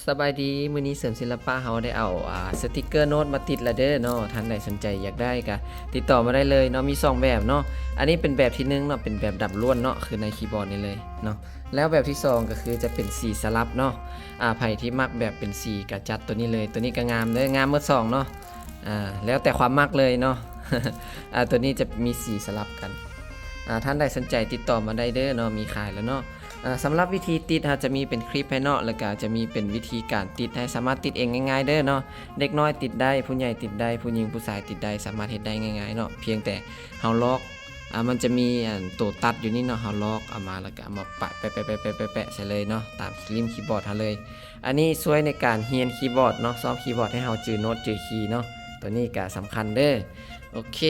สบายดีมื้อนี้เสริมศิลปะเฮาได้เอาสติกเกอร์โน้ตมาติดแล้วเด้อเนาะท่านใดสนใจอยากได้ก็ติดต่อมาได้เลยเนาะมี2แบบเนาะอันนี้เป็นแบบที่1เนาะเป็นแบบดับล้วนเนาะคือในคีย์บอร์ดนี่เลยเนาะแล้วแบบที่2ก็คือจะเป็นสีสลับเนาะไผที่มักแบบเป็นสีก็จัดตัวนี้เลยตัวนี้ก็งามเด้องามหมด2เนาะแล้วแต่ความมักเลยเนาะ ตัวนี้จะมีสีสลับกันท่านใดสนใจติดต่อมาได้เด้อเนาะมีขายแล้วเนาะสำหรับวิธีติดจะมีเป็นคลิปให้เนาะแล้วก็จะมีเป็นวิธีการติดให้สามารถติดเองง่ายๆเด้อเนาะเด็กน้อยติดได้ผู้ใหญ่ติดได้ผู้หญิงผู้ชายติดได้สามารถเฮ็ดได้ง่ายๆเนาะเพียงแต่เฮาล็อกมันจะมีตัวตัดอยู่นี่เนาะเฮาล็อกเอามาแล้วก็เอามาปะแปะใส่เลยเนาะตามริมคีย์บอร์ดเฮาเลยอันนี้ช่วยในการเรียนคีย์บอร์ดเนาะซ้อมคีย์บอร์ดให้เฮาจื้อโน้ตจื้อคีย์เนาะตัวนี้ก็สำคัญเด้อโอเค